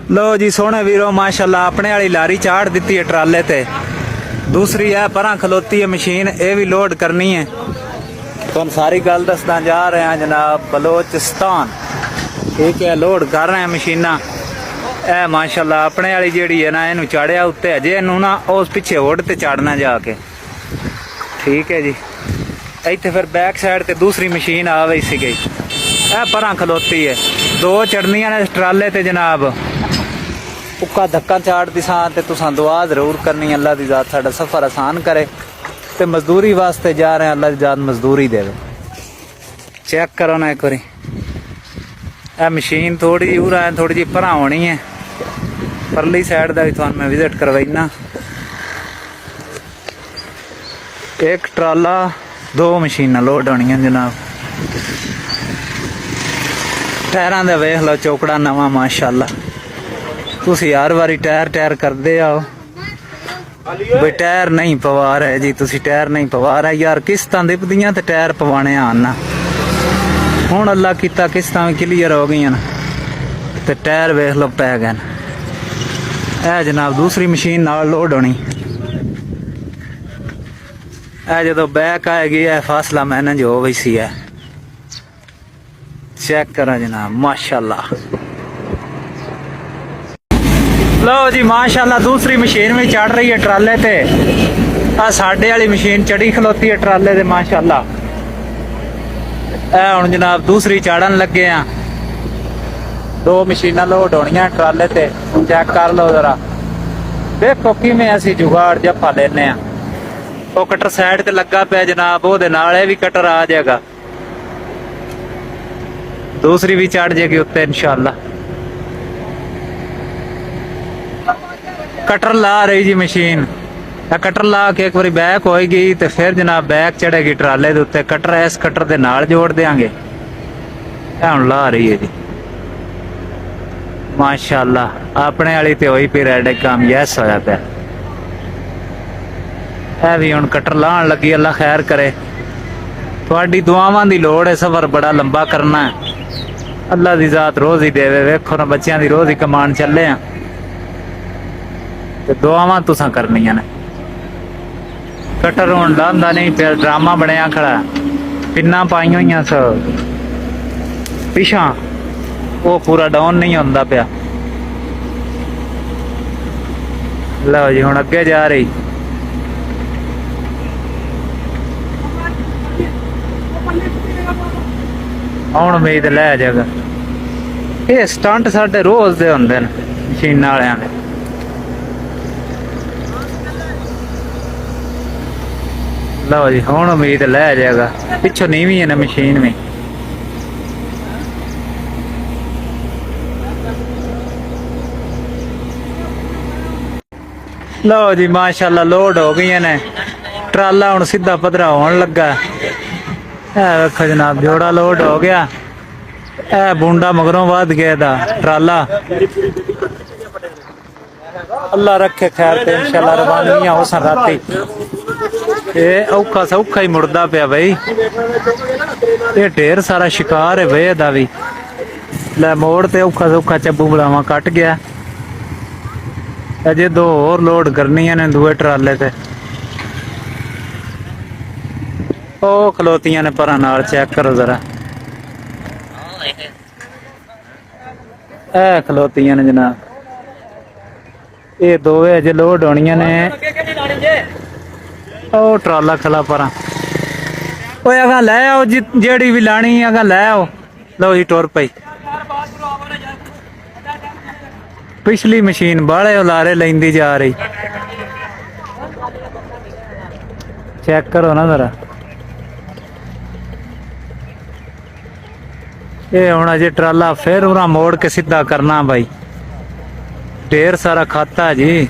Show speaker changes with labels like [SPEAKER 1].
[SPEAKER 1] लो जी सोने वीरो माशाल्लाह अपने वाली लारी चाड़ दी है ट्राले ते। दूसरी है परा खलोती है मशीन, ये भी लोड करनी है। तो सारी गल दसदा जा रहे हैं जनाब बलोचिस्तान, ठीक है। लोड कर रहे हैं मशीना। ए माशाल्लाह अपने वाली जेड़ी है ना इनू चाड़िया उत्ते, अजे इनू ना उस पिछे होड़ ते चाड़ना जाके, ठीक है जी। इत्थे फिर बैक साइड ते दूसरी मशीन आ गई सी गई, ए परा खलोती है। दो चढ़नियां ने ट्राले ते जनाब। उक्का धक्का चाड़ती सा ते तुसां दुआ जरूर करनी, अल्लाह दी जात साडा सफर आसान करे। ते मजदूरी वास्ते जा रहे हैं, अल्लाह दी जात मजदूरी देवे। चेक करो ना एक बारी, ए मशीन थोड़ी जी उरा है, थोड़ी जी परा होनी है। परली साइड का भी तुहानू मैं विजिट करवाइना। एक ट्राला दो मशीनां लोड होनियां जनाब। टायरां दे वेख लो चौकड़ा नवा माशाल्लाह। तुसी हर वारी टायर करदे आओ बई टायर नहीं पवा रहे जी, तुसी टायर नहीं पवा रहे यार। किस्तां दिपदियां ते टायर पवाने आन ना। हुण अल्लाह कीता किस्तां भी क्लीयर हो गई न ते टायर वेख लो पै गए। ए जनाब दूसरी मशीन नाल लोड होनी। ए जो बैक आएगी है फासला मैनेज हो गई सी है। चेक करो जनाब माशाल्लाह। लो जी माशाल्लाह दूसरी मशीन भी चढ़ रही है ट्राले ते। आ साडे वाली मशीन चढ़ी खलोती है ट्राले ते माशाल्लाह। ए हुण जनाब दूसरी चाड़न लगे हैं। दो मशीनां लोड होनियां ट्राले ते। चेक कर लो जरा, देखो किवें असीं जुगाड़ जफा लेने आ। वो कटर साइड ते लगा पिया जनाब, ओहदे नाल भी कटर आ जाएगा। दूसरी भी चढ़ जाएगी उत्ते इंशाल्लाह। कटर ला रही जी मशीन। कटर ला के एक बार बैक होएगी तो फिर जनाब बैक चढ़ेगी ट्राले दे उत्ते। कटर इस कटर दे नाल जोड़ देंगे। हुण ला रही है जी माशाल्लाह। अपने वाली तो होई पी रेड काम यस होया पिया। है भी हुण कटर लाण लगी, अल्लाह खैर करे। तुहाडी दुआवां दी लोड़ है, सफर बड़ा लंबा करना है। अल्लाह दी जात रोज ही देवे। वेखो ना बच्चियां दी रोज ही कमान चले आ ते दुआवां तुसां करनियां ने। कटर हुण लांदा नहीं पिया, ड्रामा बनिया खड़ा। पिन्नां पाईयां होईयां पिछां, वो पूरा डाउन नहीं होंदा पिया। लो जी हुण अगे जा रही। हुण उम्मीद लै जाएगा। ये स्टंट साडे रोज दे हुंदे ने मशीनां वालियां दे। लो जी हुण उम्मीद लै जाएगा। पिछों नीवी है ना मशीन में। लो जी माशाल्लाह लोड हो गई ने। ट्राला हुण सीधा पधरा होने लगा। देखो जनाब जोड़ा लोड हो गया। ए बूंदा मगरों वध गया दा ट्राला। अल्लाह रखे खैर ते इंशाल्लाह रवानियां हो सन राती। ये औखा सौखा ही मुड़दा पिया भाई। ये ढेर सारा शिकार है भाई दा भी। लै मोड़ ते औखा सौखा चब्बू बलावा कट गया। अजे दो और लोड करनियां ने दूए ट्राले ते। ओ खलोतियां ने परा नाल, चेक करो जरा। ए खलोतियां ने जनाब। ये दोवे अजे लोड होनियां ने। ओ ट्राला खला परा। ओए अगा लै आओ जेड़ी भी लानी अगा लै आओ। लो जी टुर पई। पिछली मशीन बाले उलारे लेंदी जा रही। चेक करो ना जरा। ये हुण अजे ट्राला फिर उरा मोड़ के सीधा करना भाई। ढेर सारा खाता जी।